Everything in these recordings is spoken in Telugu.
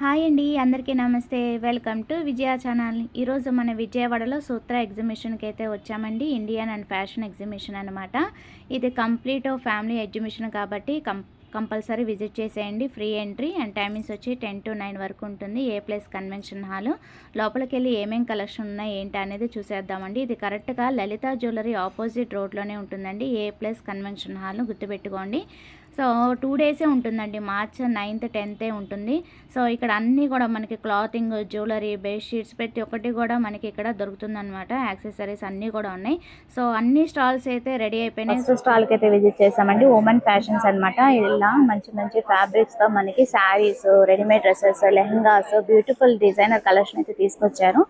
హాయ్ అండి, అందరికీ నమస్తే. Welcome to Vijaya channel. ఈరోజు మన విజయవాడలో సూత్ర ఎగ్జిబిషన్కి అయితే వచ్చామండి. ఇండియన్ అండ్ ఫ్యాషన్ ఎగ్జిబిషన్ అనమాట. ఇది కంప్లీట్ ఫ్యామిలీ ఎగ్జిబిషన్ కాబట్టి కంపల్సరీ విజిట్ చేసేయండి. ఫ్రీ ఎంట్రీ అండ్ టైమింగ్స్ వచ్చి 10 to 9 వరకు ఉంటుంది. ఏ ప్లేస్ కన్వెన్షన్ హాల్. లోపలికి వెళ్ళి ఏమేమి కలెక్షన్ ఉన్నాయి ఏంటి అనేది చూసేద్దామండి. ఇది కరెక్ట్గా లలిత జ్యువెలరీ ఆపోజిట్ రోడ్లోనే ఉంటుందండి. ఏ ప్లేస్ కన్వెన్షన్ హాల్ గుర్తుపెట్టుకోండి. సో 2 డేసే ఉంటుందండి. మార్చ్ 9th 10th ఉంటుంది. సో ఇక్కడ అన్నీ కూడా మనకి క్లాతింగ్, జ్యువెలరీ, బెడ్షీట్స్ ప్రతి ఒక్కటి కూడా మనకి ఇక్కడ దొరుకుతుందన్నమాట. యాక్సెసరీస్ అన్నీ కూడా ఉన్నాయి. సో అన్ని స్టాల్స్ అయితే రెడీ అయిపోయినాయి. ఫస్ట్ స్టాల్కి అయితే విజిట్ చేసామండి. ఉమెన్ ఫ్యాషన్స్ అనమాట. ఇలా మంచి మంచి ఫ్యాబ్రిక్స్తో మనకి saris, readymade dresses, lehengas, beautiful designer collection అయితే తీసుకొచ్చారు.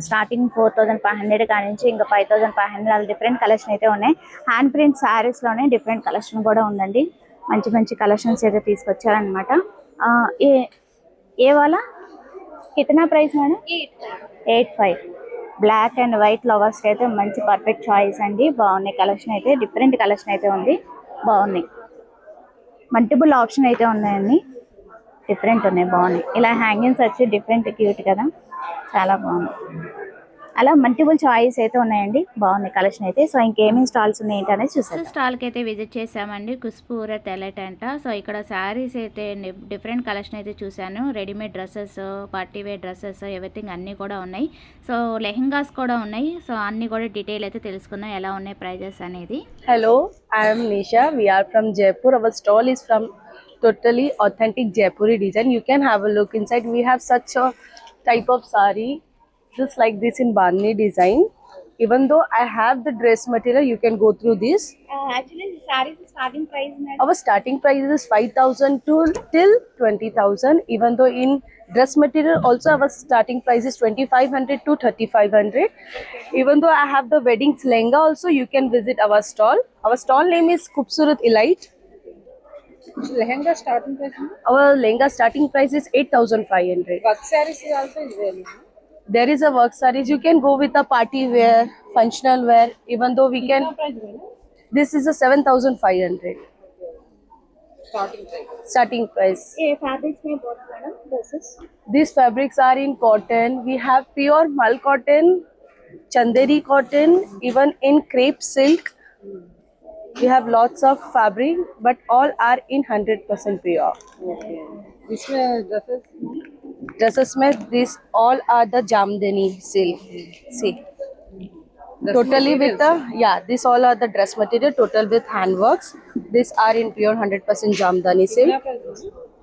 స్టార్టింగ్ 4500 కాడి నుంచి ఇంకా 5500 అలా డిఫరెంట్ కలెక్షన్ అయితే ఉన్నాయి. హ్యాండ్ ప్రింట్ శారీస్లోనే డిఫరెంట్ కలెక్షన్ కూడా ఉందండి. మంచి మంచి కలెక్షన్స్ అయితే తీసుకొచ్చారనమాట. ఏ వాళ్ళ కిतना price madam? 8.5. Black and white లవర్స్కి అయితే మంచి పర్ఫెక్ట్ చాయిస్ అండి. బాగున్నాయి కలెక్షన్ అయితే. డిఫరెంట్ కలెక్షన్ అయితే ఉంది. బాగున్నాయి. మల్టిపుల్ ఆప్షన్ అయితే ఉన్నాయండి. డిఫరెంట్ ఉన్నాయి, బాగున్నాయి. ఇలా హ్యాంగింగ్స్ వచ్చి డిఫరెంట్ క్యూట్ కదా, చాలా బాగుంది. అలా మల్టిపుల్ చాయిస్ అయితే ఉన్నాయండి. బాగున్నాయి కలెక్షన్ అయితే. సో ఇంకేమేమి స్టాల్స్ ఉన్నాయి ఏంటి అనేది చూసాం. స్టాల్కి అయితే విజిట్ చేసామండి. కుస్పూర తెలట్ అంట. సో ఇక్కడ శారీస్ అయితే డిఫరెంట్ కలెక్షన్ అయితే చూశాను. Readymade dresses, party wear dresses, everything అన్నీ కూడా ఉన్నాయి. సో లెహంగాస్ కూడా ఉన్నాయి. సో అన్నీ కూడా డీటెయిల్ అయితే తెలుసుకుందాం ఎలా ఉన్నాయి ప్రైజెస్ అనేది. Hello, I am Nisha. We are from Jaipur. Our stall is from totally authentic Jaipuri design. You can have a look inside. We have such a type of sari, just like this in Bani design. Even though I have the dress material, you can go through this. Actually, the sarees starting price, madam? Our starting price is 5,000 to till 20,000. Even though in dress material also our starting price is 2,500 to 3,500. Even though I have the wedding lehenga also, you can visit our stall. Our stall name is Khubsurat Elite. Lehenga starting price? Our lehenga starting price is 8,500. Work sarees is also is there. There is a work sarees. You can go with a party wear, functional wear. Even though we can, Price madam? this is a 7,500 Starting price. starting price. fabrics में बहुत madam dresses? These fabrics are in cotton. We have pure mal cotton, chanderi cotton, even in crepe silk. We have lots of fabric, but all are in 100% pure. This dresses. Dresses mein these all are the jamdani silk. See, totally with the these all are the dress material, total with handworks. These are in pure 100% jamdani silk.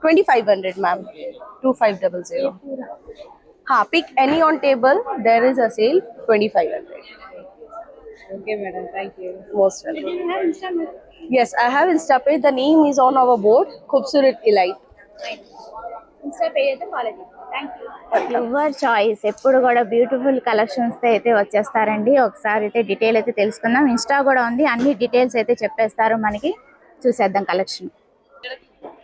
2,500 ma'am. 2,500. Pick any on table. There is a sale 2,500. Okay madam, thank you. Most welcome. Yes, I have Instapay. The name is on our board. Khubsurat Elite. Your choice. ఎప్పుడు కూడా బ్యూటిఫుల్ కలెక్షన్స్తో అయితే వచ్చేస్తారండి. ఒకసారి అయితే డీటెయిల్ అయితే తెలుసుకుందాం. ఇన్స్టా కూడా ఉంది, అన్ని డీటెయిల్స్ అయితే చెప్పేస్తారు మనకి. చూసేద్దాం కలెక్షన్.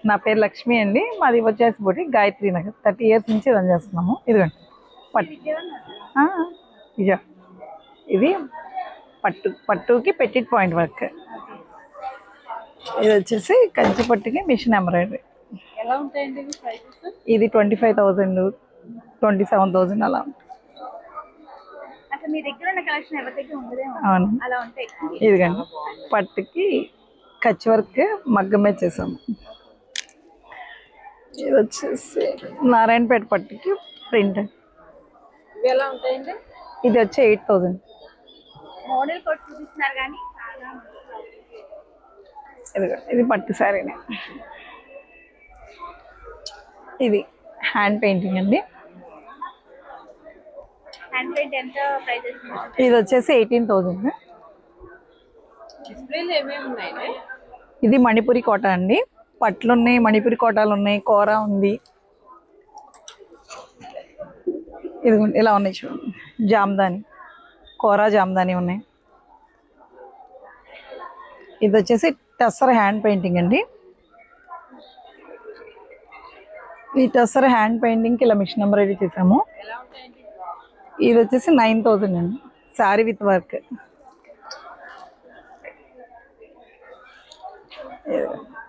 నా పేరు లక్ష్మి అండి. మాది వచ్చేసి బోటి గాయత్రి నగర్. 30 years నుంచి రన్ చేస్తున్నాము. ఇదిగోండి పట్టు. ఇజా ఇది పట్టుకి పెట్టిట్ పాయింట్ వర్క్. ఇది వచ్చేసి కంచి పట్టుకి మిషన్ ఎంబ్రాయిడరీ. ఎలా ఉంటాయండి ప్రైసెస్? ఇది 25,000, 27,000 అలా ఉంటుంది. అసలు మీ దగ్గర ఉన్న కలెక్షన్ ఎవరి దగ్గర ఉండదేమో, అవును. అలా ఉంటాయి. ఇదిగండి పట్టుకి కచ్ వర్క్ మగ్గమే చేసాము. ఇది వచ్చేసి నారాయణపేట పట్టుకి ప్రింట్. ఇవి ఎలా ఉంటాయండి? ఇది వచ్చి 8,000. మోడల్ కోట్ చూపిస్తున్నారు కానీ ఇది పట్టు శారీనే. ఇది హ్యాండ్ పెయింటింగ్ అండి. హ్యాండ్ పెయింట్ ఎంత ప్రైజెస్? ఇది వచ్చేసి 18,000. డిస్ప్లేలు ఏమేమి ఉన్నాయి? ఇది మణిపురి కోట అండి. పట్లు ఉన్నాయి, మణిపురి కోటాలు ఉన్నాయి, కూర ఉంది. ఇదిగోండి ఇలా ఉన్నాయి చూడండి. జామ్దాని, కూర జామ్దాని ఉన్నాయి. ఇది వచ్చేసి టస్సర్ హ్యాండ్ పెయింటింగ్ అండి. ఈ టస్సర్ హ్యాండ్ పెయింటింగ్కి ఇలా మిషన్ ఎంబ్రాయిడరీ చేసాము. ఇది వచ్చేసి 9,000 అండి. Sari with work.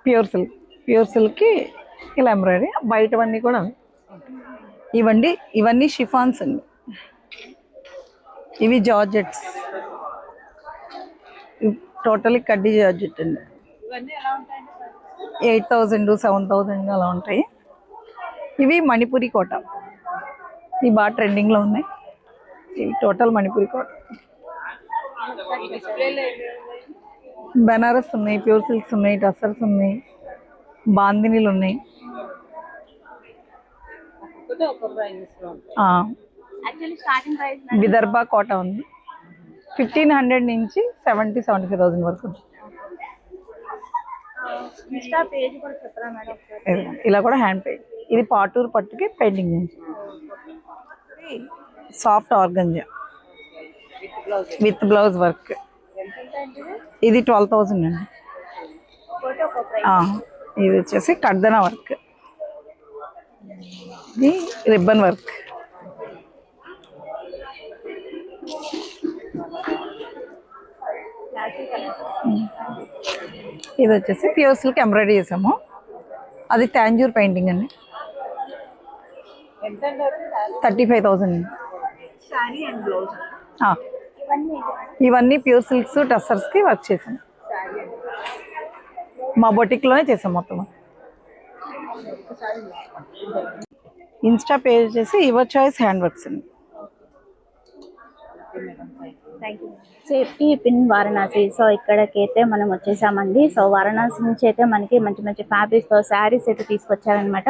Pure silk. Pure సిల్క్కి ఇలా ఎంబ్రాయిడరీ. బయటవన్నీ కూడా ఇవన్నీ షిఫాన్స్ అండి. ఇవి జార్జెట్స్, టోటలీ కడ్డీ జార్జెట్ అండి. ఇవన్నీ ఎలా ఉంటాయండి? 8,000 7,000 అలా ఉంటాయి. ఇవి మణిపురి కోట, ఇవి బాగా ట్రెండింగ్లో ఉన్నాయి. ఇవి టోటల్ మణిపురి కోట. డిస్ప్లేలో బెనారస్ ఉన్నాయి, ప్యూర్ సిల్క్స్ ఉన్నాయి, టస్సర్స్ ఉన్నాయి, బాందినీలు ఉన్నాయి. ఒక ప్రైజెస్లో ఉంటాయి. యాక్చువల్లీ స్టార్టింగ్ ప్రైస్ విదర్భ కోట ఉంది, 1,500 నుంచి 75,000 వరకు ఉంది. ఇన్స్టా పేజ్ కూడా చెప్పరా మేడం ఒకసారి? ఇలా కూడా హ్యాండ్ పెయింట్. ఇది పాటూరు పట్టుకి పెయింటింగ్ చేయించి. Soft organza with blouse work. ఇది 12,000 అండి. ఇది వచ్చేసి కడ్దనా వర్క్, ఇది రిబ్బన్ వర్క్. ఇది వచ్చేసి ప్యూర్ సిల్క్ ఎంబ్రాయిడరీ చేసాము, అది తాంజూర్ పెయింటింగ్ అండి. 35,000 అండి. Sari and blouse. ఇవన్నీ ప్యూర్ సిల్క్స్ టస్సర్స్కి వర్క్ చేసాము, మా బొటిక్లోనే చేసాం మొత్తం. ఇన్స్టా పేజ్ వచ్చేసి యువర్ చాయిస్ హ్యాండ్ వర్క్స్ అండి. Safety pin Varanasi. సో ఇక్కడికైతే మనం వచ్చేసామండి. సో వారణాసి నుంచి అయితే మనకి మంచి మంచి ఫ్యాబ్రిక్స్తో శారీస్ అయితే తీసుకొచ్చారనమాట.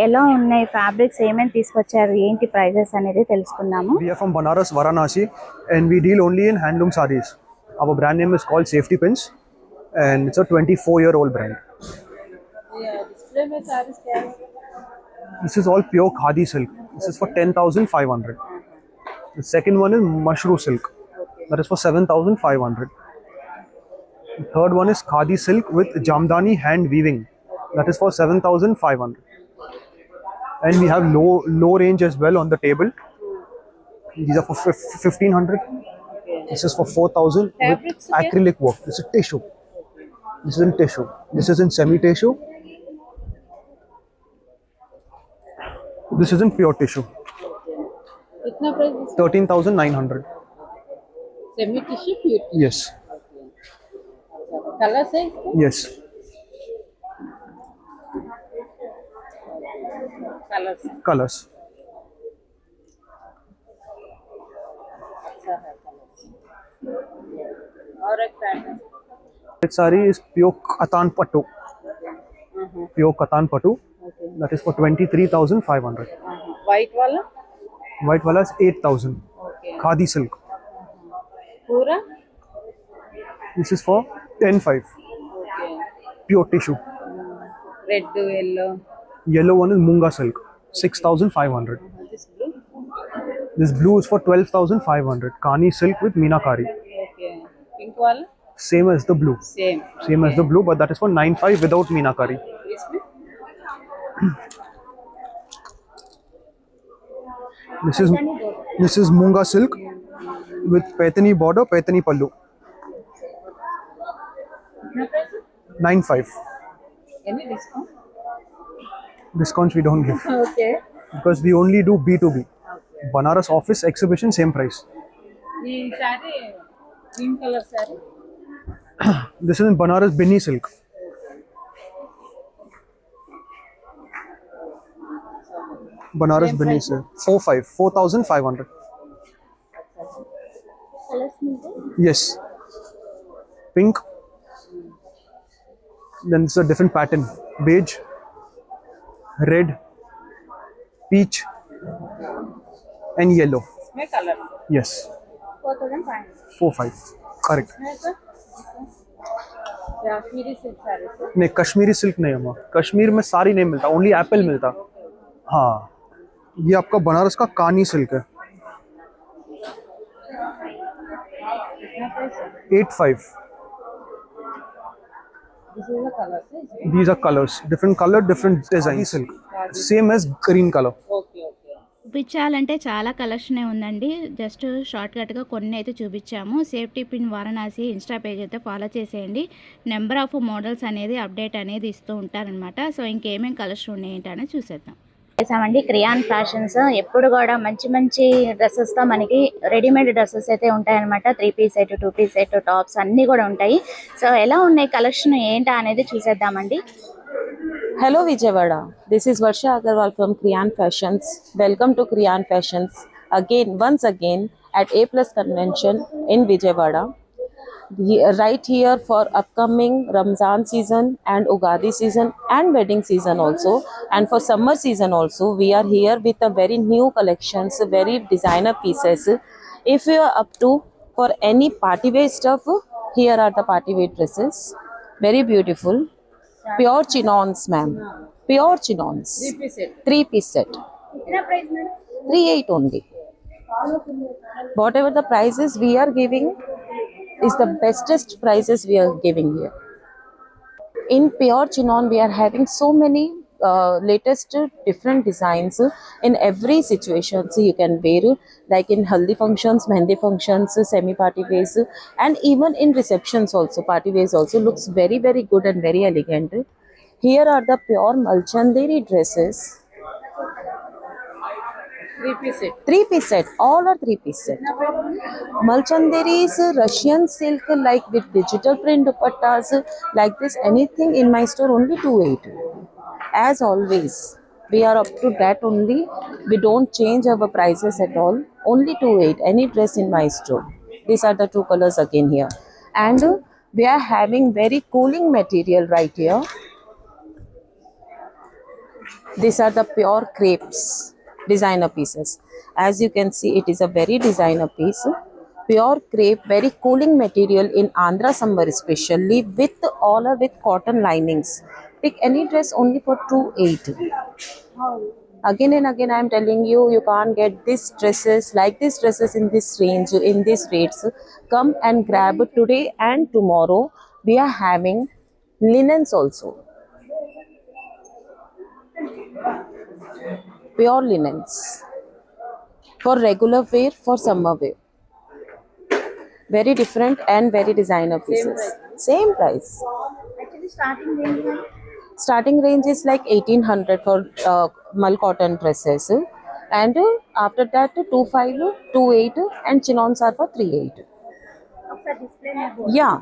ఎలా ఉన్నాయి ఫ్యాబ్రిక్స్, ఏమేమి తీసుకొచ్చారు, ఏంటి ప్రైజెస్ అనేది తెలుసుకుందాము. We are from Banaras, Varanasi, and we deal only in handloom sarees. Our brand name is called Safety Pins, and it's a 24-year-old brand. Display में सारी क्या है? This is all pure khadi silk. This is for 10,500. The second one is mushroom silk. That is for 7,500. The third one is khadi silk with jamdani hand weaving. That is for 7,500. And we have low range as well on the table. These are for 1,500. This is for 4,000 with acrylic work. This is tissue. This is in tissue. This is in semi-tissue. This is in pure tissue. कितना price? 13,900. Semi tissue pure Yes. Colour से इसके? Yes. Colours Colors. अच्छा है कलर्स. और एक pattern. This saree is pure katan pattu. Pure katan pattu. That is for 23,500. White वाला? White wala is 8,000. Okay. Khadi silk. पूरा? This is for 10,500. Okay. Pure tissue. Red yellow. Yellow one is munga silk. 6,500. This blue? This blue is for 12,500. Kani silk with meenakari. Okay. Pink वाला? Same as the blue. Same. Same as the blue, but that is for 9,500 without meenakari. इसमें? This is munga silk with paitani border, paitani pallu. 9,500. Any discount? Discounts we don't give Okay. because we only do B2B. Banaras office exhibition same price. ये सारे ग्रीन कलर सारे. This is in Banaras Binni silk. Banaras Binni silk. 4,500. Yes. Pink. Then it's a different pattern. Beige, red, peach, and yellow. इसमें colour. Yes. 4,500. Correct. Kashmiri silk सारे से. नहीं, कश्मीरी सिल्क नहीं अम्मा. कश्मीर में साड़ी नहीं मिलता, ओनली एप्पल मिलता. हाँ, ये आपका बनारस का कानी सिल्क है. 8,500. This is the color से. These are colors, different color, different design. Silk, same as green color. Okay, okay. చూపించాలంటే చాలా కలెక్షనే ఉందండి. జస్ట్ షార్ట్కట్గా కొన్ని అయితే చూపించాము. Safety pin Varanasi Insta page అయితే ఫాలో చేసేయండి. నెంబర్ ఆఫ్ మోడల్స్ అనేది అప్డేట్ అనేది ఇస్తూ ఉంటారనమాట. సో ఇంకేమేమి కలెక్షన్ ఉన్నాయి ఏంటి అనేది చూసేద్దాం. చేసామండి క్రియాన్ ఫ్యాషన్స్. ఎప్పుడు కూడా మంచి మంచి డ్రెస్సెస్ తో మనకి రెడీమేడ్ డ్రెస్సెస్ అయితే ఉంటాయన్నమాట. 3 piece set, 2 piece set, tops అన్ని కూడా ఉంటాయి. సో ఎలా ఉన్నాయి కలెక్షన్ ఏంటా అనేది చూసేద్దామండి. Hello Vijayawada, this is Varsha Agarwal from Kriyan Fashions. Welcome to Kriyan Fashions once again at A Plus Convention in Vijayawada. Right here for upcoming Ramzan season and Ugadi season and wedding season also, and for summer season also, we are here with a very new collections, very designer pieces. If you are up to for any party wear stuff, here are the party wear dresses, very beautiful, pure chignons ma'am, pure chignons, 3 piece set, 38 only. Whatever the prices we are giving is the bestest prices we are giving here. In pure chignon we are having so many latest different designs in every situation. So you can wear like in haldi functions, mehndi functions, semi party wears, and even in receptions also, party wears also looks very very good and very elegant. Here are the pure Malchanderi dresses. 3 piece set, all are 3 piece set. Malchanderi is Russian silk, like with digital print dupattas, like this. Anything in my store only 28. As always, we are up to that only. We don't change our prices at all. Only 28. Any dress in my store. These are the 2 colors again here, and we are having very cooling material right here. These are the pure crepes designer pieces. As you can see, it is a very designer piece, pure crepe, very cooling material in Andhra summer especially, with all are with cotton linings. Pick any dress only for 28. Again and again I am telling you, you can't get these dresses like these dresses in this range, in these rates. Come and grab today and tomorrow. We are having linens also, pure linens for regular wear, for summer wear. Very different and very designer pieces. Same price. Actually Starting range is like 1800 for mal cotton dresses, and after that 25, 28, and chignons are for 38. Yeah,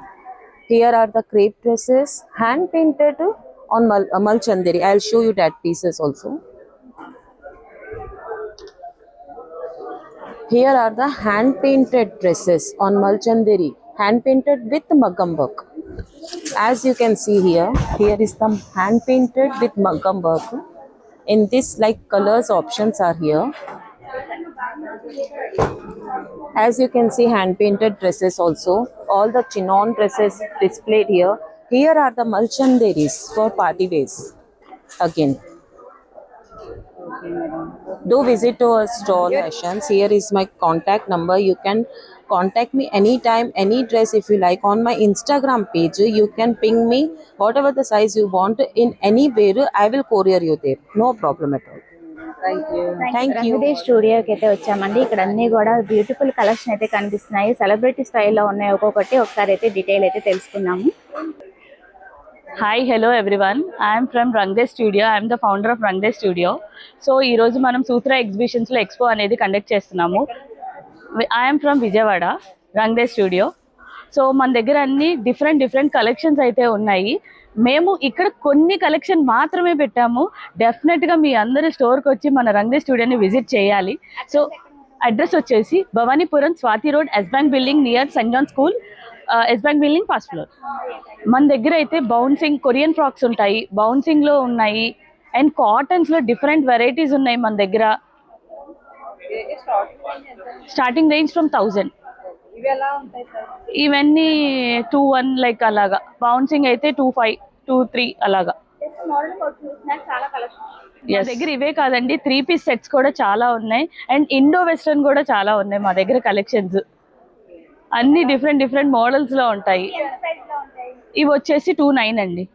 here are the crepe dresses, hand painted on Malchanderi. I'll show you that pieces also. Here are the hand painted dresses on Malchanderi, hand painted with Maggam work. As you can see here, here is the hand painted with Maggam work. In this, like colors options are here. As you can see, hand painted dresses also. All the chignon dresses displayed here. Here are the Malchanderis for party wears. Again, do visit to our stall fashions. Here is my contact number. You can contact me anytime, any dress if you like. On my Instagram page, you can ping me whatever the size you want in anywhere. I will courier you there. No problem at all. Thank you. రంగుడే స్టూడియోకి అయితే వచ్చామండి. ఇక్కడ అన్ని కూడా బ్యూటిఫుల్ కలెక్షన్ అయితే కనిపిస్తున్నాయి. సెలబ్రిటీ స్టైల్లో ఉన్నాయి ఒక్కొక్కటి. ఒకసారి అయితే డీటెయిల్ అయితే తెలుసుకుందాము. Hi hello everyone, I'm from Rang De studio. I'm the founder of Rang De studio. So ఈరోజు మనం సూత్ర ఎగ్జిబిషన్స్లో ఎక్స్పో అనేది కండక్ట్ చేస్తున్నాము. I'm from Vijayawada, Rang De studio. So మన దగ్గర అన్ని డిఫరెంట్ కలెక్షన్స్ అయితే ఉన్నాయి. మేము ఇక్కడ కొన్ని కలెక్షన్ మాత్రమే పెట్టాము. డెఫినెట్గా మీ అందరూ స్టోర్కి వచ్చి మన రంగ్దే స్టూడియోని విజిట్ చేయాలి. సో అడ్రస్ వచ్చేసి Bhavanipuram, Swathi road, Yes Bank building near Saint John school, Yes Bank building first floor. మన దగ్గర అయితే బౌన్సింగ్ కొరియన్ ఫ్రాక్స్ ఉంటాయి, బౌన్సింగ్లో ఉన్నాయి, అండ్ కాటన్స్లో డిఫరెంట్ వెరైటీస్ ఉన్నాయి మన దగ్గర. Starting range from 1000. ఇవన్నీ 21 లైక్ అలాగా. బౌన్సింగ్ అయితే 25, 23 అలాగా. మా దగ్గర ఇవే కాదండి, 3 పీస్ సెట్స్ కూడా చాలా ఉన్నాయి, అండ్ ఇండో వెస్టర్న్ కూడా చాలా ఉన్నాయి మా దగ్గర కలెక్షన్స్. అన్ని డిఫరెంట్ మోడల్స్లో ఉంటాయి. ఇవి వచ్చేసి 29 అండి.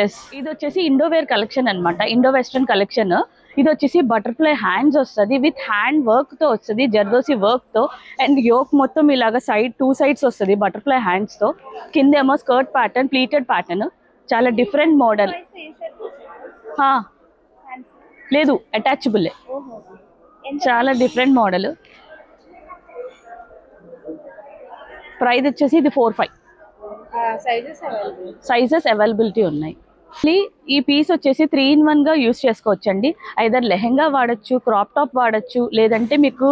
ఎస్, ఇది వచ్చేసి ఇండో వేర్ కలెక్షన్ అనమాట, ఇండో వెస్టర్న్ కలెక్షన్. ఇది వచ్చేసి బటర్ఫ్లై హ్యాండ్స్ వస్తుంది, విత్ హ్యాండ్ వర్క్తో వస్తుంది, జర్దోసి వర్క్తో, అండ్ యోక్ మొత్తం ఇలాగ సైడ్ 2 sides వస్తుంది బటర్ఫ్లై హ్యాండ్స్తో. కిందేమో స్కర్ట్ ప్యాటర్న్, ప్లీటెడ్ ప్యాటర్న్, చాలా డిఫరెంట్ మోడల్. లేదు, అటాచబుల్లే. చాలా డిఫరెంట్ మోడల్. ప్రైస్ వచ్చేసి ఇది 4,500. సైజెస్ అవైలబిలిటీ ఉన్నాయి. ఈ పీస్ వచ్చేసి 3-in-1 గా యూస్ చేసుకోవచ్చండి. ఐదర్ లెహెంగా వాడచ్చు, క్రాప్ టాప్ వాడచ్చు, లేదంటే మీకు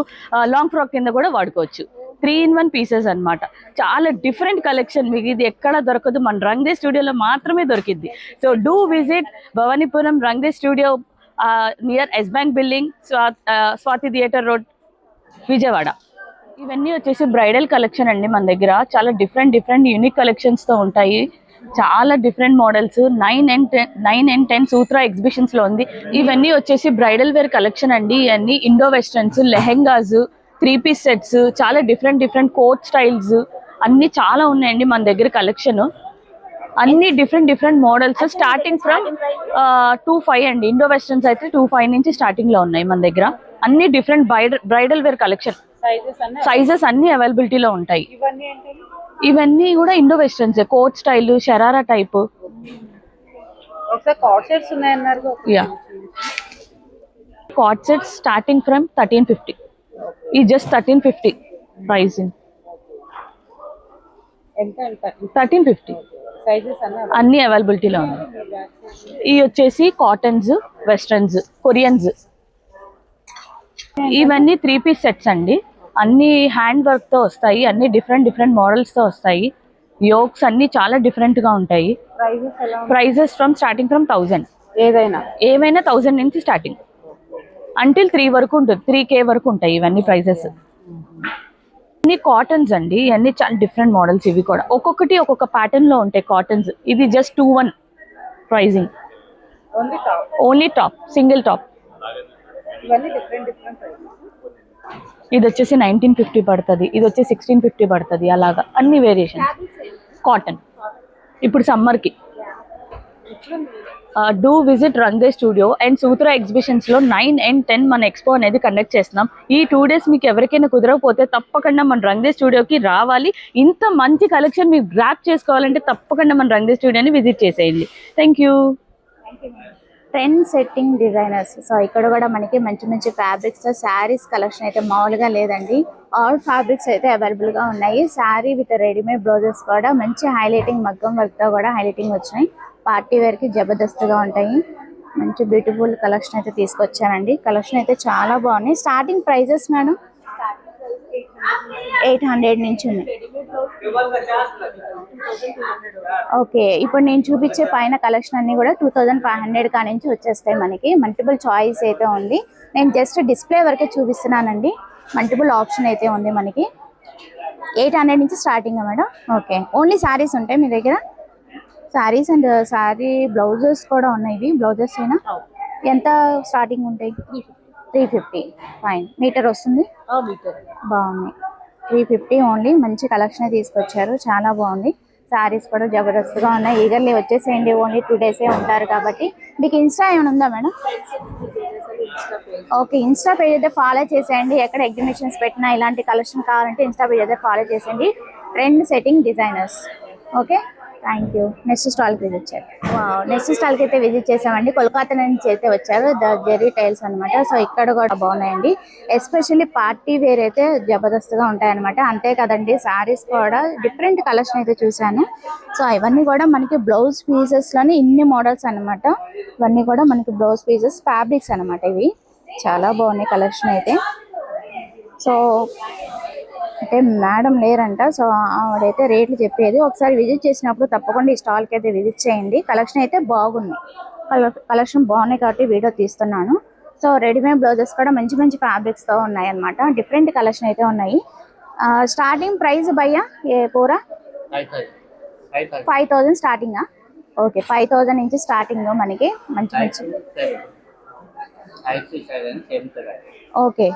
లాంగ్ ఫ్రాక్ కింద కూడా వాడుకోవచ్చు. 3-in-1 పీసెస్ అన్నమాట. చాలా డిఫరెంట్ కలెక్షన్, మీకు ఇది ఎక్కడ దొరకదు, మన రంగ్దే స్టూడియోలో మాత్రమే దొరికిద్ది. So do visit Bhavanipuram Rangde studio near Yes Bank building, Swathi theatre road, Vijayawada. ఇవన్నీ వచ్చేసి బ్రైడల్ కలెక్షన్ అండి. మన దగ్గర చాలా డిఫరెంట్ యూనిక్ కలెక్షన్స్తో ఉంటాయి. చాలా డిఫరెంట్ మోడల్స్ 9 and 10 సూత్రా ఎగ్జిబిషన్స్లో ఉంది. ఇవన్నీ వచ్చేసి బ్రైడల్ వేర్ కలెక్షన్ అండి. ఇవన్నీ Indo westerns, lehengas, 3-piece sets, చాలా డిఫరెంట్ కోట్ స్టైల్స్ అన్నీ చాలా ఉన్నాయండి మన దగ్గర కలెక్షన్. అన్ని డిఫరెంట్ మోడల్స్ స్టార్టింగ్ ఫ్రమ్ 2,500 అండి. ఇండో వెస్టర్న్స్ అయితే 2,500 నుంచి స్టార్టింగ్లో ఉన్నాయి మన దగ్గర. అన్ని different bridal wear collection. Sizes అన్ని అవైలబిలిటీలో ఉంటాయి. ఇవన్నీ కూడా Indo westerns, coat style, sharara type. Yeah, కాట్ సెట్స్ స్టార్టింగ్ ఫ్రమ్ 1350. ఈ జస్ట్ 1350 ప్రైస్. 1350 అన్ని అవైలబిలిటీలో ఉన్నాయి. ఇవి వచ్చేసి కాటన్స్, వెస్టర్న్స్, కొరియన్స్. ఇవన్నీ 3-piece సెట్స్ అండి. అన్ని హ్యాండ్ వర్క్తో వస్తాయి. అన్ని డిఫరెంట్ మోడల్స్తో వస్తాయి. యోక్స్ అన్ని చాలా డిఫరెంట్గా ఉంటాయి. Prices starting from 1000. ఏమైనా 1000 నుంచి స్టార్టింగ్ అంటిల్ 3 వరకు ఉంటుంది. 3K వరకు ఉంటాయి ఇవన్నీ ప్రైజెస్. అన్ని కాటన్స్ అండి. ఇవన్నీ చాలా డిఫరెంట్ మోడల్స్. ఇవి కూడా ఒక్కొక్కటి ఒక్కొక్క ప్యాటర్న్లో ఉంటాయి కాటన్స్. ఇది just 2,100 pricing. Only top, single top. ఇది వచ్చేసి 1950 పడుతుంది. ఇది వచ్చి 1650 పడుతుంది. అలాగా అన్ని వేరియేషన్స్. కాటన్ ఇప్పుడు సమ్మర్కి. Do visit Rangde studio and Sutra ఎగ్జిబిషన్స్లో 9 and 10 మన ఎక్స్పో అనేది కండక్ట్ చేస్తున్నాం. ఈ 2 days మీకు ఎవరికైనా కుదరకపోతే తప్పకుండా మన రంగ్దే స్టూడియోకి రావాలి. ఇంత మంచి కలెక్షన్ మీకు గ్రాప్ చేసుకోవాలంటే తప్పకుండా మన రంగ్దే స్టూడియోని విజిట్ చేసేయండి. Thank you. Trend setting designers. So ఇక్కడ కూడా మనకి మంచి ఫ్యాబ్రిక్స్ శారీస్ కలెక్షన్ అయితే మామూలుగా లేదండి. ఆల్ ఫ్యాబ్రిక్స్ అయితే అవైలబుల్గా ఉన్నాయి. శారీ విత్ రెడీమేడ్ బ్లౌజెస్ కూడా మంచి హైలైటింగ్, మగ్గం వర్క్తో కూడా హైలైటింగ్ వచ్చినాయి. పార్టీ వేర్కి జబర్దస్త్గా ఉంటాయి. మంచి బ్యూటిఫుల్ కలెక్షన్ అయితే తీసుకొచ్చానండి. కలెక్షన్ అయితే చాలా బాగున్నాయి. స్టార్టింగ్ ప్రైజెస్ మేడం 800 నుంచి ఉన్నాయి. ఓకే, ఇప్పుడు నేను చూపించే పైన కలెక్షన్ అన్ని కూడా 2500 కా నుంచి వచ్చేస్తాయి. మనకి మల్టిపుల్ చాయిస్ అయితే ఉంది. నేను జస్ట్ డిస్ప్లే వరకే చూపిస్తున్నానండి. మల్టిపుల్ ఆప్షన్ అయితే ఉంది మనకి. 800 నుంచి starting madam. Okay, only saris ఉంటాయి మీ దగ్గర? శారీస్ అండ్ శారీ బ్లౌజెస్ కూడా ఉన్నాయి. ఇవి బ్లౌజెస్ అయినా ఎంత స్టార్టింగ్ ఉంటాయి? 350. ఫైన్. మీటర్ వస్తుంది. బాగున్నాయి. 350 ఓన్లీ. మంచి కలెక్షన్ తీసుకొచ్చారు. చాలా బాగుంది. శారీస్ కూడా జబర్దస్త్గా ఉన్నాయి. ఈగర్లీ వచ్చేసేయండి. ఓన్లీ 2 days ఉంటారు కాబట్టి. మీకు ఇన్స్టా ఏమైనా ఉందా మేడం? ఓకే, ఇన్స్టా పేజ్ అయితే ఫాలో చేసేయండి. ఎక్కడ ఎగ్జిబిషన్స్ పెట్టినా ఇలాంటి కలెక్షన్ కావాలంటే ఇన్స్టా పేజ్ అయితే ఫాలో చేసేయండి. Trend setting designers. Okay, thank you. Next స్టాల్కి విజిట్ చేయాలి. నెక్స్ట్ స్టాల్కి అయితే విజిట్ చేసామండి. కోల్కతా నుంచి అయితే వచ్చారు. ద జెర్రీ టైల్స్ అనమాట. సో ఇక్కడ కూడా బాగున్నాయండి. ఎస్పెషల్లీ పార్టీ వేర్ అయితే జబర్దస్త్గా ఉంటాయన్నమాట. అంతే కదండి, శారీస్ కూడా డిఫరెంట్ కలెక్షన్ అయితే చూసాను. సో ఇవన్నీ కూడా మనకి బ్లౌజ్ పీసెస్లోనే ఇన్ని మోడల్స్ అనమాట. ఇవన్నీ కూడా మనకి బ్లౌజ్ పీసెస్ ఫ్యాబ్రిక్స్ అనమాట. ఇవి చాలా బాగున్నాయి కలెక్షన్ అయితే. సో అంటే మేడం లేరంట. సో ఆవిడైతే రేట్లు చెప్పేది. ఒకసారి విజిట్ చేసినప్పుడు తప్పకుండా ఈ స్టాల్కి అయితే విజిట్ చేయండి. కలెక్షన్ అయితే బాగున్నాయి. కలెక్షన్ బాగున్నాయి కాబట్టి వీడియో తీస్తున్నాను. సో రెడీమేడ్ బ్లౌజెస్ కూడా మంచి ఫ్యాబ్రిక్స్తో ఉన్నాయి అనమాట. డిఫరెంట్ కలెక్షన్ అయితే ఉన్నాయి. స్టార్టింగ్ ప్రైస్ భయ్యా ఏ పూరా 5000 స్టార్టింగా? ఓకే, 5000 నుంచి స్టార్టింగ్ మనకి మంచి ఓకే.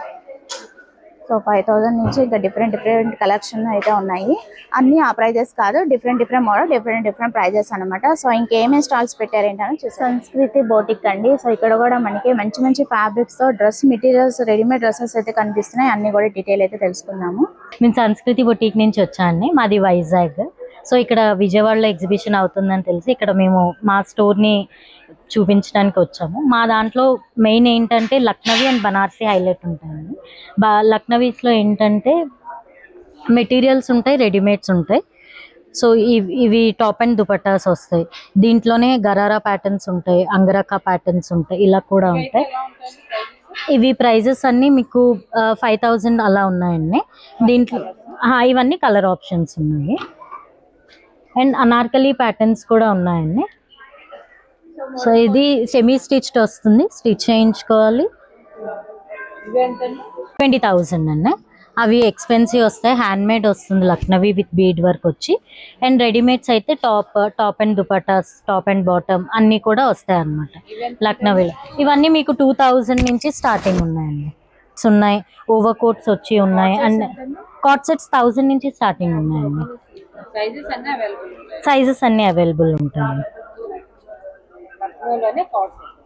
సో 5000 నుంచి ఇంకా డిఫరెంట్ కలెక్షన్ అయితే ఉన్నాయి. అన్నీ ఆ ప్రైజెస్ కాదు, డిఫరెంట్ మోడల్, డిఫరెంట్ ప్రైజెస్ అనమాట. సో ఇంకేమేమి స్టాల్స్ పెట్టారేంటని చూసి సంస్కృతి బోటిక్ అండి. సో ఇక్కడ కూడా మనకి మంచి ఫ్యాబ్రిక్స్తో డ్రెస్ మెటీరియల్స్, రెడీమేడ్ డ్రెస్సెస్ అయితే కనిపిస్తున్నాయి. అన్ని కూడా డీటెయిల్ అయితే తెలుసుకుందాము. నేను సంస్కృతి బొటీక్ నుంచి వచ్చాను. మాది వైజాగ్. సో ఇక్కడ విజయవాడలో ఎగ్జిబిషన్ అవుతుందని తెలిసి ఇక్కడ మేము మా స్టోర్ని చూపించడానికి వచ్చాము. మా దాంట్లో మెయిన్ ఏంటంటే లక్నవీ అండ్ బనారసి హైలైట్ ఉంటాయండి. లక్నవీస్లో ఏంటంటే మెటీరియల్స్ ఉంటాయి, రెడీమేడ్స్ ఉంటాయి. సో ఇవి టాప్ అండ్ దుపట్టాస్ వస్తాయి. దీంట్లోనే గరారా ప్యాటర్న్స్ ఉంటాయి, అంగరకా ప్యాటర్న్స్ ఉంటాయి, ఇలా కూడా ఉంటాయి. ఇవి ప్రైజెస్ అన్నీ మీకు 5000 అలా ఉన్నాయండి. దీంట్లో ఇవన్నీ కలర్ ఆప్షన్స్ ఉన్నాయి. అండ్ అనార్కలి ప్యాటర్న్స్ కూడా ఉన్నాయండి. సో ఇది సెమీ స్టిచ్డ్ వస్తుంది, స్టిచ్ చేయించుకోవాలి. 20,000 అండి. అవి ఎక్స్పెన్సివ్ వస్తాయి. హ్యాండ్ మేడ్ వస్తుంది లక్నవీ విత్ బీడ్ వర్క్ వచ్చి. అండ్ రెడీమేడ్స్ అయితే top and dupattas, top and bottom అన్నీ కూడా వస్తాయి అన్నమాట లక్నవీలో. ఇవన్నీ మీకు 2000 నుంచి స్టార్టింగ్ ఉన్నాయండి. ఉన్నాయి ఓవర్ కోట్స్ వచ్చి ఉన్నాయి. అండ్ కాట్ సెట్స్ 1000 నుంచి స్టార్టింగ్ ఉన్నాయండి. సైజెస్ అన్నీ అవైలబుల్ ఉంటాయి.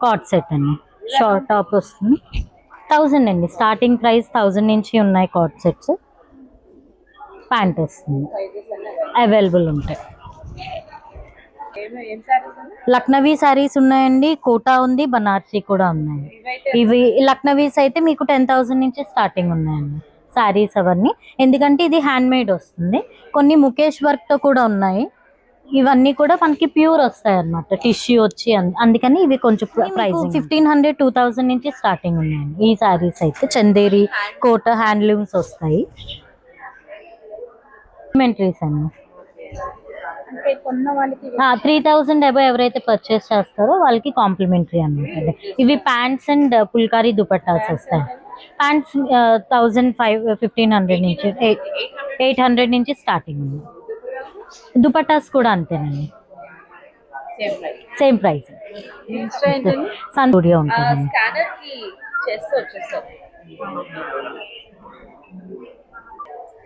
కాట్ సెట్ అండి, షార్ట్ టాప్ వస్తుంది 1000 అండి. స్టార్టింగ్ ప్రైస్ 1000 నుంచి ఉన్నాయి కాట్ సెట్స్. ప్యాంట్ వస్తుంది, అవైలబుల్ ఉంటాయి. లక్నవీ శారీస్ ఉన్నాయండి, కోటా ఉంది, బనారసి కూడా ఉన్నాయి. ఇవి లక్నవీస్ అయితే మీకు 10,000 నుంచి స్టార్టింగ్ ఉన్నాయండి శారీస్ అవన్నీ. ఎందుకంటే ఇది హ్యాండ్ మేడ్ వస్తుంది. కొన్ని ముఖేష్ వర్క్తో కూడా ఉన్నాయి. ఇవన్నీ కూడా మనకి ప్యూర్ వస్తాయి అన్నమాట, టిష్యూ వచ్చి. అందుకని ఇవి కొంచెం ప్రైస్ 1500, 2000 నుంచి స్టార్టింగ్ ఉన్నాయండి. ఈ శారీస్ అయితే చందేరి, కోట, హ్యాండ్లూమ్స్ వస్తాయి. కాంప్లిమెంటరీస్ అండి. 3000 అబౌవ్ ఎవరైతే పర్చేస్ చేస్తారో వాళ్ళకి కాంప్లిమెంటరీ అన్నమాట. ఇవి ప్యాంట్స్ అండ్ పుల్కారీ దుపట్టాస్ వస్తాయి. ప్యాంట్స్ 1500 నుంచి 800 నుంచి స్టార్టింగ్ ఉంది. దుపట్టాస్ కూడా అంతేనండి, సేమ్ ప్రైస్. సన్ స్టూడియో ఉంటుంది.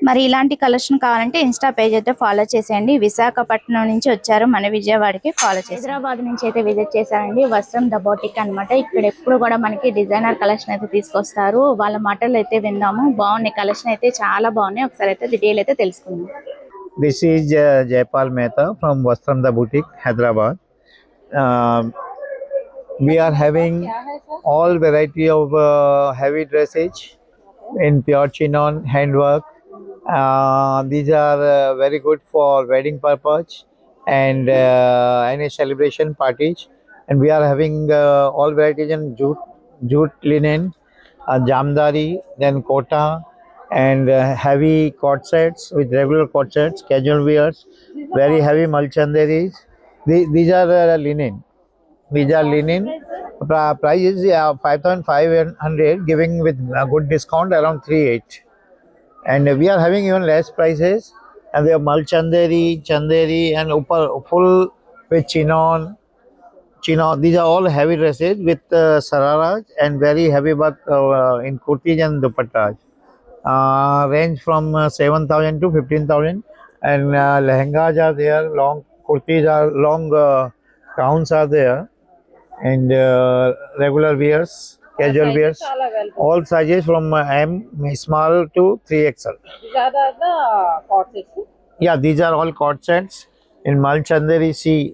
మరి ఇలాంటి కలెక్షన్ కావాలంటే ఇన్స్టా పేజ్ అయితే ఫాలో చేసేయండి. విశాఖపట్నం నుంచి వచ్చారు, మన విజయవాడకి ఫాలో చేసి. హైదరాబాద్ నుంచి అయితే విజిట్ చేశారండి. వస్త్రం ద బోటిక్ అనమాట. ఇక్కడ ఎప్పుడు కూడా మనకి డిజైనర్ కలెక్షన్ అయితే తీసుకొస్తారు. వాళ్ళ మాటలు అయితే విందాము. బాగున్నాయి, కలెక్షన్ అయితే చాలా బాగున్నాయి. ఒకసారి అయితే డీటెయిల్ అయితే తెలుసుకుందాం. This is Jaypal Mehta from Vastram the Boutique, Hyderabad. We are having all variety of heavy dressage in pure chinon, handwork. These are very good for wedding purpose and any celebration parties. And we are having all varieties in jute linen, jamdari, then kota, and heavy coat sets with regular coat sets, casual wears, very heavy mulchanderis. These are linen. These are linen. Price is 5,500, giving with a good discount around 3,800. And we are having even less prices. And we have mulchanderi, chanderi, and full with chinon. These are all heavy dresses with sararas and very heavy work in kurtis and dupattas. Range from 7,000 to 15,000, and lehengas are there, long kurtis are long, gowns are there, and regular wears, casual wears, all sizes from M small to 3XL. These are the court sets. Yeah, these are all court sets in Malchandari. See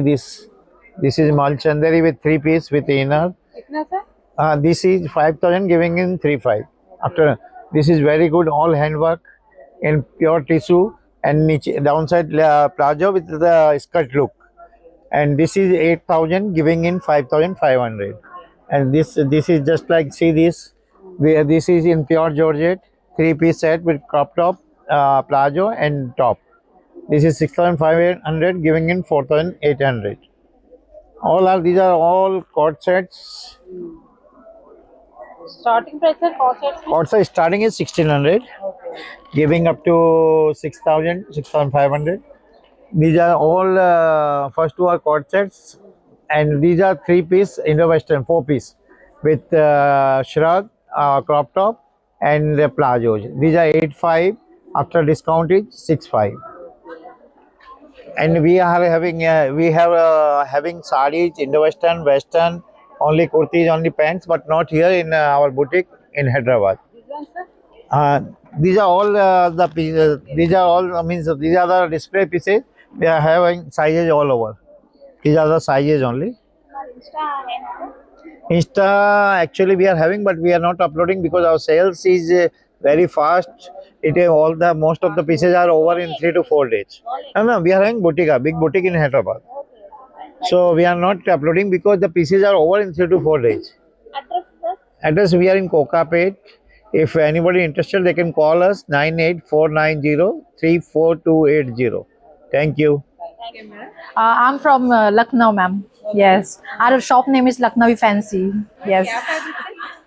this is Malchandari with 3 piece with inner. This is 5,000, giving in 3,500. After this is very good, all handwork in pure tissue, and downside plazo with the skirt look. And this is 8,000, giving in 5,500. And this is just like, see this. This is in pure georgette, 3-piece set with crop top, plazo and top. This is 6,500, giving in 4,800. These are all court sets. Starting price of court sets. Court size starting is 1,600, giving up to 6,000, 6,500. These are all first two are court sets, and these are 3-piece Indo-Western 4-piece with shrug, crop top, and plazos. These are 8,500. After discount is 6,500. And we are having having sarees, Indo-Western, Western, only kurtis, only pants, but not here in our boutique in Hyderabad. These are all the pieces. These are all means these are the display pieces. We are having sizes all over. These are the sizes only. Insta actually we are having, but we are not uploading because our sales is very fast. It is all the most of the pieces are over in 3 to 4 days. No, we are having boutique, a big boutique in Hyderabad. So we are not uploading because the pieces are over in 3 to 4 days. Address we are in Kokapet. If anybody interested, they can call us 9849034280. Thank you. I'm from Lucknow, ma'am. Yes, our shop name is Lucknowi Fancy. Yes.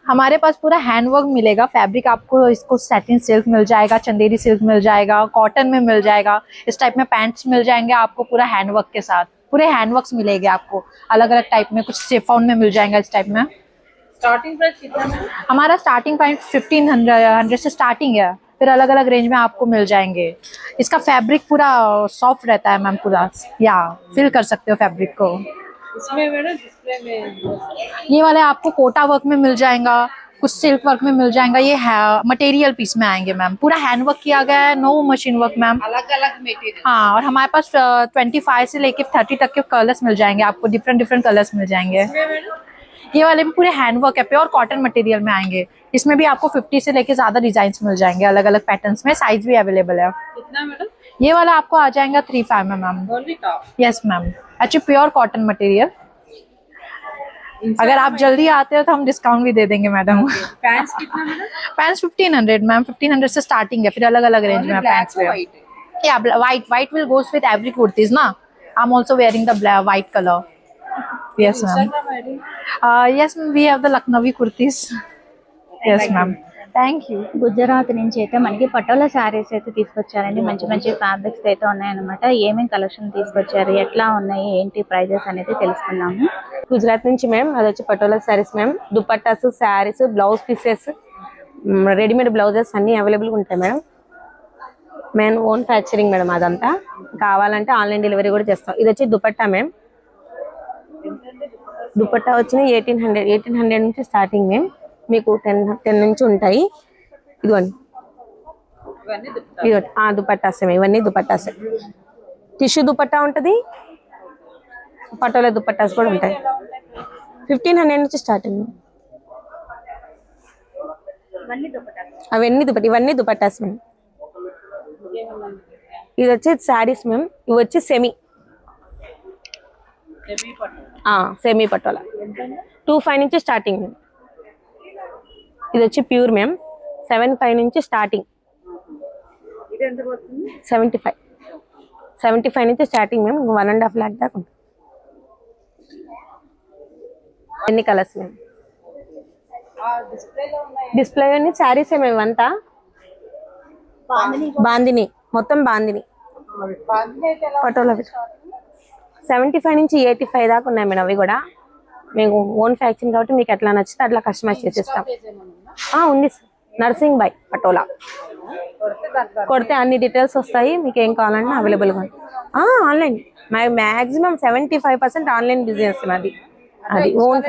हमारे पास पूरा हैंडवर्क मिलेगा. फैब्रिक आपको इसको सैटिन सिल्क मिल जाएगा, चंदेरी सिल्क मिल जाएगा, कॉटन में मिल जाएगा, इस टाइप में पैंट्स मिल जाएंगे आपको पूरा हैंडवर्क के साथ. पूरे हैंडवर्क्स मिलेंगे आपको अलग अलग टाइप में, कुछ शिफॉन में मिल जाएगा इस टाइप में. स्टार्टिंग प्राइस कितना है? हमारा स्टार्टिंग प्राइस 1500 से स्टार्टिंग है, फिर अलग अलग रेंज में आपको मिल जाएंगे. इसका फैब्रिक पूरा सॉफ्ट रहता है मैम, पूरा या फील कर सकते हो फैब्रिक को. इसमें मैडम डिस्प्ले में ये वाले आपको कोटा वर्क में मिल जाएगा, कुछ सिल्क वर्क में मिल जाएगा. ये मटेरियल पीस में आएंगे मैम, पूरा हैंड वर्क किया गया है, नो मशीन वर्क मैम. अलग अलग मटेरियल. हाँ, और हमारे पास 25 से लेके 30 तक के कलर्स मिल जाएंगे आपको, डिफरेंट कलर्स मिल जाएंगे. ये वाले भी पूरे हैंड वर्क है, प्योर कॉटन मटेरियल में आएंगे. इसमें भी आपको 50 से लेके ज्यादा डिजाइन मिल जाएंगे अलग अलग पैटर्न्स में. साइज भी अवेलेबल है. कितना मैडम? ये वाला आपको आ जाएगा 35 में ma'am. Only top. Yes ma'am, actually pure cotton material. अगर आप जल्दी आते हो तो हम डिस्काउंट भी दे देंगे मैडम. पैंट्स कितना मैडम? पैंट्स 1500 मैम, 1500 से स्टार्टिंग है, फिर अलग अलग रेंज में पैंट्स है. या white will goes with every kurtis ना. I am also wearing the white colour. Yes ma'am. Yes ma'am, we have the Lucknowi kurtis. Yes ma'am, thank you. Gujarat నుంచి అయితే మనకి పటోలా శారీస్ అయితే తీసుకొచ్చారండి. మంచి మంచి ఫ్యాబ్రిక్స్ అయితే ఉన్నాయన్నమాట. ఏమేమి కలెక్షన్ తీసుకొచ్చారు, ఎట్లా ఉన్నాయి, ఏంటి ప్రైజెస్ అనేది తెలుసుకుందాము. గుజరాత్ నుంచి మ్యామ్, అది వచ్చి patola saris ma'am. Dupattas, saris, blouse pieces, readymade blouses అన్నీ అవైలబుల్గా ఉంటాయి మేడం. మేము ఓన్ ఫ్యాక్చరింగ్ మేడం అదంతా. కావాలంటే ఆన్లైన్ డెలివరీ కూడా చేస్తాం. ఇది వచ్చి దుపట్టా మ్యామ్. దుపట్టా వచ్చి 1800 నుంచి స్టార్టింగ్ మ్యామ్. మీకు 10 నుంచి ఉంటాయి. ఇదిగోండి, ఇదిగోండి దుపట్టాసే. ఇవన్నీ దుపట్టాసే. టిష్యూ దుపట్టా ఉంటుంది, పటోలా దుపట్టాస్ కూడా ఉంటాయి. 1500 నుంచి స్టార్టింగ్. అవన్నీ దుపట్టా, ఇవన్నీ దుపట్టాస్ మేము. ఇది వచ్చి శారీస్ మేము. ఇవి వచ్చి సెమీ పటోలా 25 నుంచి స్టార్టింగ్ మేము. ఇది వచ్చి ప్యూర్ మేము. 75 నుంచి స్టార్టింగ్. 75 నుంచి స్టార్టింగ్ మేము. 1.5 lakh దాకా ఉంటుంది. ఎన్ని కలర్స్ మేము. డిస్ప్లే అన్ని శారీసే మేము అంతా. బాందిని మొత్తం బాందిని పటోలా 75 నుంచి 85 దాకా ఉన్నాయి మేడం. అవి కూడా మేము ఓన్ ఫ్యాక్చరింగ్ కాబట్టి మీకు ఎట్లా నచ్చితే అట్లా కస్టమైజ్ చేసేస్తాం. ఉంది నర్సింగ్ బై పటోలా. కొడితే అన్ని డీటెయిల్స్ వస్తాయి. మీకు ఏం కావాలన్నా అవైలబుల్గా ఉంది. ఆన్లైన్ మ్యాక్సిమం 75% ఆన్లైన్ బిజినెస్ మాది. అది ఓన్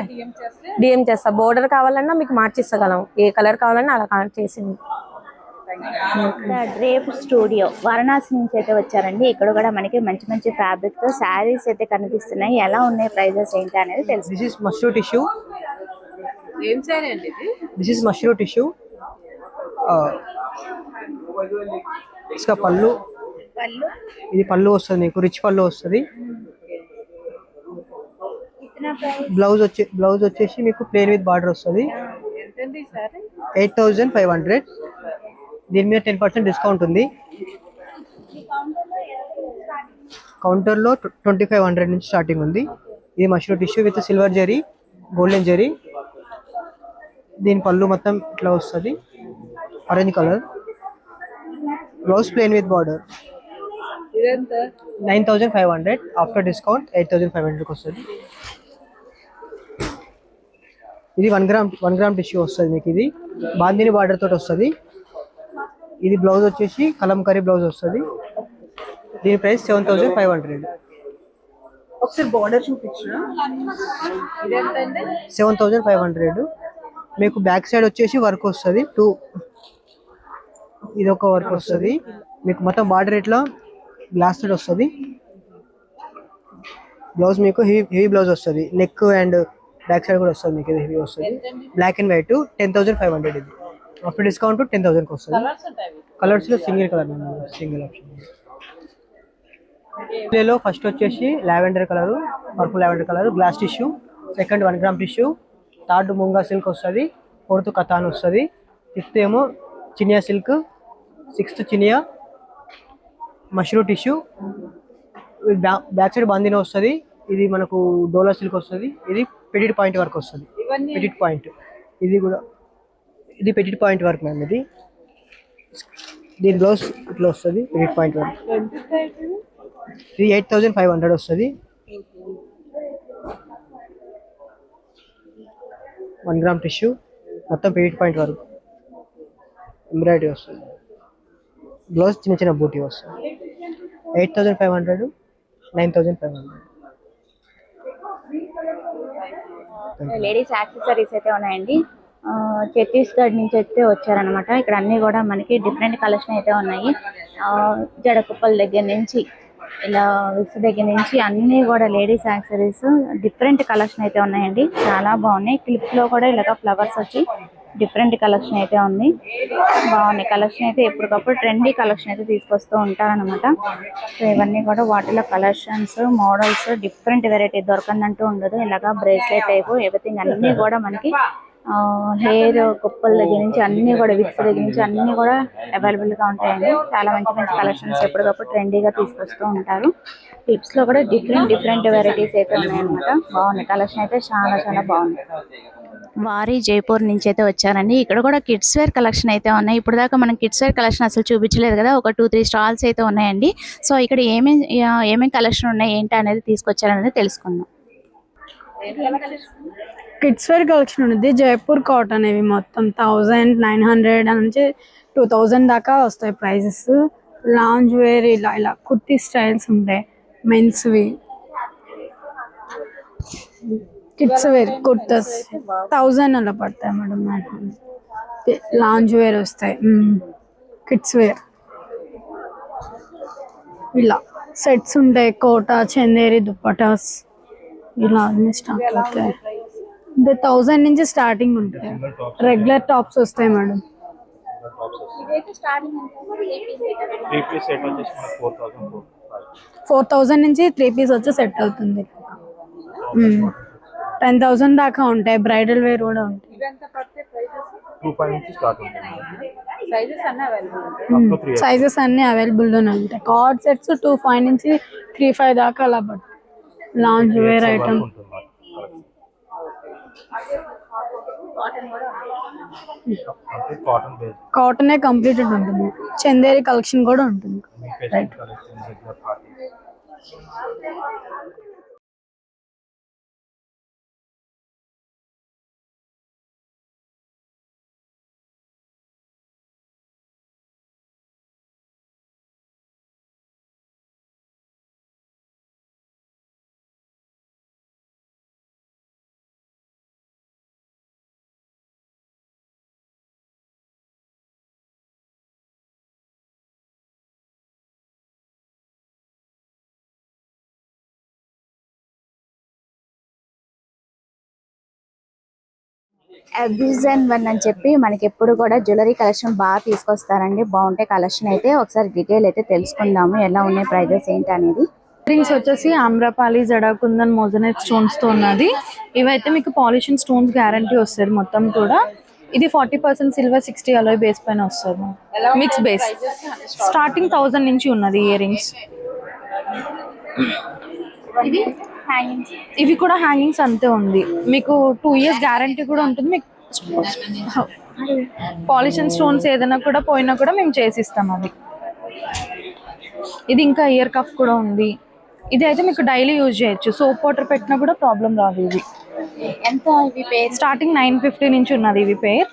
డిఎం చేస్తా. బోర్డర్ కావాలన్నా మీకు మార్చిస్తగలం. ఏ కలర్ కావాలన్నా అలా చేసింది. డ్రేప్ స్టూడియో వారణాసి నుంచి అయితే వచ్చారండి. ఇక్కడ కూడా మనకి మంచి మంచి ఫ్యాబ్రిక్ తో శారీస్ అయితే కనిపిస్తున్నాయి. ఎలా ఉన్నాయి, ప్రైజెస్ ఏంటి అనేది తెలుసు. This is mashru tissue. ఏం సారీ అండి ఇది? This is mashru tissue. इसका పళ్ళు, ఇది పళ్ళు వస్తుంది మీకు, రిచ్ పళ్ళు వస్తుంది. బ్లౌజ్ వచ్చేసి మీకు ప్లేన్ విత్ బార్డర్ వస్తుంది. 8500. దీని మీద 10% డిస్కౌంట్ ఉంది. కౌంటర్లో 2500 నుంచి స్టార్టింగ్ ఉంది. ఇది mashru tissue with silver zari, golden zari. దీని పళ్ళు మొత్తం ఇట్లా వస్తుంది, orange colour. Blouse plain with border. 9500. After discount 8500కి వస్తుంది. ఇది 1 గ్రామ్ టిష్యూ వస్తుంది మీకు. ఇది బాందిని బార్డర్ తోటి వస్తుంది. ఇది బ్లౌజ్ వచ్చేసి కలంకారీ బ్లౌజ్ వస్తుంది. దీని ప్రైస్ 7500. ఒకసారి బోర్డర్ చూపించు. 7500. మీకు బ్యాక్ సైడ్ వచ్చేసి వర్క్ వస్తుంది. ఇది ఒక వర్క్ వస్తుంది మీకు మొత్తం బార్డర్ ఇట్లా గ్లాస్ తోటి వస్తుంది. బ్లౌజ్ మీకు హెవీ బ్లౌజ్ వస్తుంది, నెక్ అండ్ బ్యాక్ సైడ్ కూడా వస్తుంది మీకు. ఇది హెవీ వస్తుంది, బ్లాక్ అండ్ వైట్ 10,500. ఇది ఆఫ్టర్ డిస్కౌంట్ 10,000కి వస్తుంది. కలర్స్ లో సింగిల్ కలర్, సింగిల్ ఆప్షన్. లో ఫస్ట్ వచ్చేసి lavender colour, purple lavender colour, glass tissue. Second 1 gram tissue. Third munga silk వస్తుంది. ఫోర్త్ కథాన్ వస్తుంది. ఫిఫ్త్ ఏమో chiniya silk. Sixth chiniya mashru tissue. Back side బందిన వస్తుంది. ఇది మనకు డోలా సిల్క్ వస్తుంది. ఇది పెడిట్ పాయింట్ వర్క్ వస్తుంది, పెడిట్ పాయింట్. ఇది కూడా ఇది పెడిట్ పాయింట్ వర్క్ మ్యామ్. ఇది దీని బ్లౌజ్ ఇట్లా వస్తుంది, పెడిట్ పాయింట్ వర్క్. ఇది 8,500 వస్తుంది. 1 గ్రామ్ టిష్యూ, మొత్తం పెడిట్ పాయింట్ వర్క్, ఎంబ్రాయిడరీ వస్తుంది. బ్లౌజ్ చిన్న చిన్న బూటీ వస్తుంది. 8,500, 9,500. లేడీస్ యాక్సెసరీస్ అయితే ఉన్నాయండి. ఛత్తీస్గఢ్ నుంచి అయితే వచ్చారనమాట. ఇక్కడ అన్నీ కూడా మనకి డిఫరెంట్ కలెక్షన్ అయితే ఉన్నాయి. జడకుప్పల దగ్గర నుంచి ఇలా విక్స్ దగ్గర నుంచి అన్నీ కూడా లేడీస్ యాక్సెసరీస్ డిఫరెంట్ కలెక్షన్ అయితే ఉన్నాయండి. చాలా బాగున్నాయి. క్లిప్లో కూడా ఇలాగ ఫ్లవర్స్ వచ్చి డిఫరెంట్ కలెక్షన్ అయితే ఉంది. బాగున్నాయి కలెక్షన్ అయితే. ఎప్పటికప్పుడు ట్రెండీ కలెక్షన్ అయితే తీసుకొస్తూ ఉంటారనమాట. సో ఇవన్నీ కూడా వాటిలో కలెక్షన్స్, మోడల్స్, డిఫరెంట్ వెరైటీ దొరకందంటూ ఉండదు. ఇలాగా బ్రేస్లెట్ టైపు ఎవ్రీథింగ్ అన్నీ కూడా మనకి హెయిర్ కుప్పల దగ్గర నుంచి అన్నీ కూడా విక్స్ దగ్గర నుంచి అన్నీ కూడా అవైలబుల్గా ఉంటాయండి. చాలా మంచి మంచి కలెక్షన్స్ ఎప్పటికప్పుడు ట్రెండీగా తీసుకొస్తూ ఉంటారు. క్లిప్స్లో కూడా డిఫరెంట్ వెరైటీస్ అయితే ఉన్నాయన్నమాట. బాగున్నాయి కలెక్షన్ అయితే, చాలా చాలా బాగుంది. వారి జైపూర్ నుంచి అయితే వచ్చారండి. ఇక్కడ కూడా కిడ్స్ వేర్ కలెక్షన్ అయితే ఉన్నాయి. ఇప్పుడు దాకా మనం కిడ్స్ వేర్ కలెక్షన్ అసలు చూపించలేదు కదా. ఒక 2-3 స్టాల్స్ అయితే ఉన్నాయండి. సో ఇక్కడ ఏమేమి కలెక్షన్ ఉన్నాయి ఏంటి అనేది తీసుకొచ్చారనేది తెలుసుకుందాం. కిడ్స్ వేర్ కలెక్షన్ ఉంది. జైపూర్ కాటన్ ఇవి మొత్తం 1,900 నుంచి 2,000 దాకా వస్తాయి ప్రైజెస్. లాంజ్ వేర్ ఇలా కుర్తీ స్టైల్స్ ఉంటాయి. మెన్స్వి కిడ్స్ వేర్ కుర్తాస్ 1,000 అలా పడతాయి మేడం. లాంజ్ వేర్ వస్తాయి. కిడ్స్ వేర్ ఇలా సెట్స్ ఉంటాయి. కోటా, చందేరి దుప్పటాస్ ఇలా అన్ని స్టార్ట్ అవుతాయి. 1,000 నుంచి స్టార్టింగ్ ఉంటాయి. రెగ్యులర్ టాప్స్ వస్తాయి మేడం. 4,000 నుంచి 3 పీస్ వచ్చి సెట్ అవుతుంది. 10,000 దాకా ఉంటాయి. బ్రైడల్ వేర్ కూడా ఉంటాయి. సైజెస్ అన్ని అవైలబుల్లోనే ఉంటాయి. కార్డ్ సెట్స్ 2.5 నుంచి 3.5 దాకా అలా పడుతుంది. లాంజ్ వేర్ ఐటమ్ కాటనే కంప్లీటెడ్ ఉంటుంది. చందేరి కలెక్షన్ కూడా ఉంటుంది. రైట్. అబిజన్ వన్ అని చెప్పి మనకి ఎప్పుడు కూడా జ్యువెలరీ కలెక్షన్ బాగా తీసుకొస్తారండి. బాగుంటాయి కలెక్షన్ అయితే. ఒకసారి డీటెయిల్ అయితే తెలుసుకుందాము ఎలా ఉన్నాయి ప్రైజెస్ ఏంటి అనేది. రింగ్స్ వచ్చేసి ఆమ్రపాలి, జడాకుందన్, మోజనైట్ స్టోన్స్ తో ఉన్నది. ఇవైతే మీకు పాలిషింగ్ స్టోన్స్ గ్యారంటీ వస్తుంది మొత్తం కూడా. ఇది 40% సిల్వర్, 60 అలోయ్ బేస్ పైన వస్తుంది. Mix base. స్టార్టింగ్ 1,000 నుంచి ఉన్నది ఇయర్ రింగ్స్. ఇవి కూడా హ్యాంగింగ్స్ అంతే ఉంది. మీకు 2 years గ్యారంటీ కూడా ఉంటుంది. మీకు పాలిష్ అండ్ స్టోన్స్ ఏదైనా కూడా పోయినా కూడా మేము చేసిస్తాం అది. ఇది ఇంకా ఇయర్ కఫ్ కూడా ఉంది. ఇది అయితే మీకు డైలీ యూజ్ చేయొచ్చు. సోప్ వాటర్ పెట్టినా కూడా ప్రాబ్లం రాదు. ఇది ఎంత? ఇవి పేర్ స్టార్టింగ్ 950 నుంచి ఉన్నది. ఇవి పేర్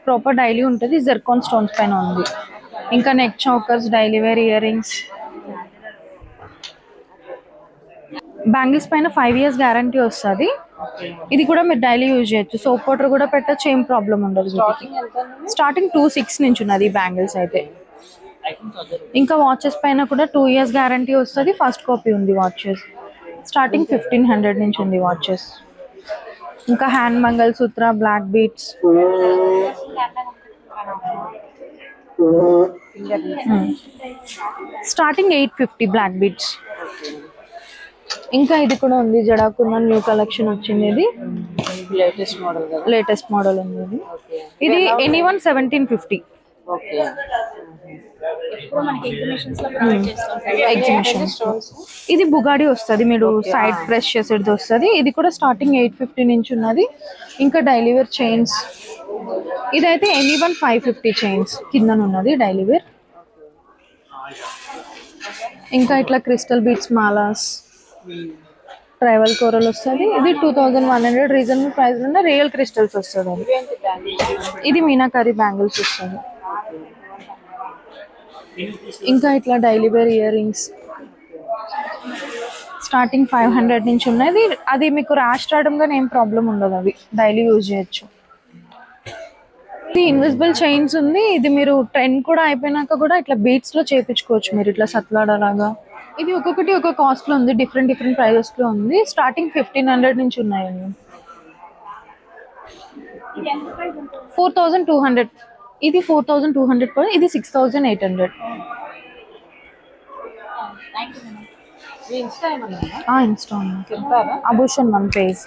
ప్రాపర్ డైలీ ఉంటుంది. జెర్కాన్ స్టోన్స్ పైన ఉంది. ఇంకా neck chokers, daily wear earrings, bangles పైన 5 years గ్యారంటీ వస్తుంది. ఇది కూడా మీరు డైలీ యూజ్ చేయొచ్చు. సోప్ వాటర్ కూడా పెట్టచ్చు, ఏం ప్రాబ్లం ఉండదు. స్టార్టింగ్ 2,600 నుంచి ఉన్నది బ్యాంగిల్స్ అయితే. ఇంకా వాచెస్ పైన కూడా 2 years గ్యారంటీ వస్తుంది. ఫస్ట్ కాపీ ఉంది వాచెస్. స్టార్టింగ్ 1,500 నుంచి ఉంది వాచెస్. ఇంకా hand mangalsutra, black beads, starting 850 black beads. ఇంకా ఇది కూడా ఉంది జడాకున్న న్యూ కలెక్షన్ వచ్చింది. ఇది లేటెస్ట్ మోడల్ ఉంది. ఇది ఎనీవన్ 1750 ఎగ్జిబిషన్. ఇది బుగాడి వస్తుంది, మీరు సైడ్ ప్రెస్ చేసేది వస్తుంది. ఇది కూడా స్టార్టింగ్ 850 నుంచి ఉన్నది. ఇంకా డైలీ వేర్ చైన్స్, ఇదైతే ఎనీవన్ 550 చైన్స్ కింద ఉన్నది డైలీ వేర్. ఇంకా ఇట్లా క్రిస్టల్ బీట్స్ మాలాస్, ట్రైవల్ కోరల్ వస్తుంది. ఇది 2100 రీజనబుల్ ప్రైస్ ఉన్న రియల్ క్రిస్టల్స్ వస్తుంది. అది ఇది మీనాకారి బ్యాంగిల్స్ వస్తుంది. ఇంకా ఇట్లా daily wear earrings starting 500 నుంచి ఉన్నది. అది మీకు ర్యాష్ రావడం కానీ ఏం ప్రాబ్లం ఉండదు, అవి డైలీ యూజ్ చేయొచ్చు. ఇది ఇన్విజిబుల్ చైన్స్ ఉంది. ఇది మీరు ట్రెండ్ కూడా అయిపోయినాక కూడా ఇట్లా బీట్స్ లో చేపించుకోవచ్చు మీరు, ఇట్లా సత్లాడలాగా. ఇది ఒక్కొక్కటి ఒక కాస్ట్ లో ఉంది, డిఫరెంట్ ప్రైజెస్ లో ఉంది. స్టార్టింగ్ 1,500 నుంచి ఉన్నాయండి. 4,200. ఇది 4,200 కూడా. ఇది 6,800. ఇన్స్టా అబూషన్ 1 పేజ్,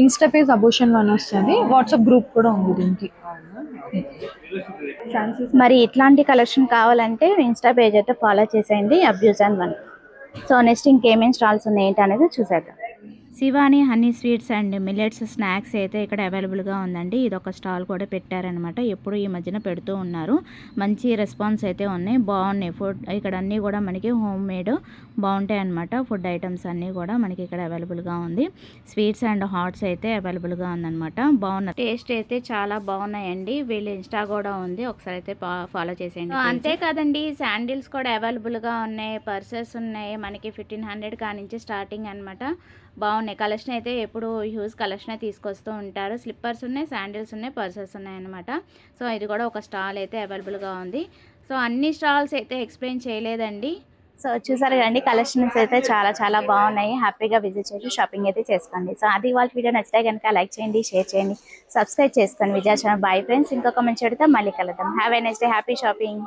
ఇన్స్టా పేజ్ అబూషన్ 1 వస్తుంది. వాట్సాప్ గ్రూప్ కూడా ఉంది దీనికి. మరి ఇట్లాంటి కలెక్షన్ కావాలంటే ఇన్స్టా పేజ్ అయితే ఫాలో చేసేయండి, అబ్యూజన్ 1. సో నెక్స్ట్ ఇంకేమేమి స్టాల్స్ ఉన్నాయి ఏంటి అనేది చూసేద్దాం. Shivani honey sweets and millets snacks అయితే ఇక్కడ అవైలబుల్గా ఉందండి. ఇది ఒక స్టాల్ కూడా పెట్టారనమాట. ఎప్పుడు ఈ మధ్యన పెడుతూ ఉన్నారు. మంచి రెస్పాన్స్ అయితే ఉన్నాయి, బాగున్నాయి. ఫుడ్ ఇక్కడ అన్నీ కూడా మనకి హోమ్ మేడ్ బాగుంటాయి అనమాట. ఫుడ్ ఐటమ్స్ అన్నీ కూడా మనకి ఇక్కడ అవైలబుల్గా ఉంది. స్వీట్స్ అండ్ హాట్స్ అయితే అవైలబుల్గా ఉందన్నమాట. బాగున్నాయి, టేస్ట్ అయితే చాలా బాగున్నాయండి. వీళ్ళ ఇన్స్టా కూడా ఉంది, ఒకసారి అయితే ఫాలో చేసేయండి. అంతేకాదండి, శాండిల్స్ కూడా అవైలబుల్గా ఉన్నాయి, పర్సెస్ ఉన్నాయి. మనకి 1,500 కానించి స్టార్టింగ్ అనమాట. బాగున్నాయి కలెక్షన్ అయితే. ఎప్పుడు హ్యూజ్ కలెక్షన్ తీసుకొస్తూ ఉంటారు. స్లిప్పర్స్ ఉన్నాయి, శాండిల్స్ ఉన్నాయి, పర్సెస్ ఉన్నాయి అనమాట. సో ఇది కూడా ఒక స్టాల్ అయితే అవైలబుల్గా ఉంది. సో అన్ని స్టాల్స్ అయితే ఎక్స్ప్లెయిన్ చేయలేదండి. సో చూసారు కదండి, కలెక్షన్స్ అయితే చాలా బాగున్నాయి. హ్యాపీగా విజిట్ చేసి షాపింగ్ అయితే చేసుకోండి. సో అది వాళ్ళ వీడియో నచ్చితే కనుక లైక్ చేయండి, షేర్ చేయండి, సబ్స్క్రైబ్ చేసుకోండి విజయ ఛానల్. బాయ్ ఫ్రెండ్స్, ఇంకొక మంచి వీడియోతో మళ్ళీ కలుద్దాం. Have a nice day, happy shopping.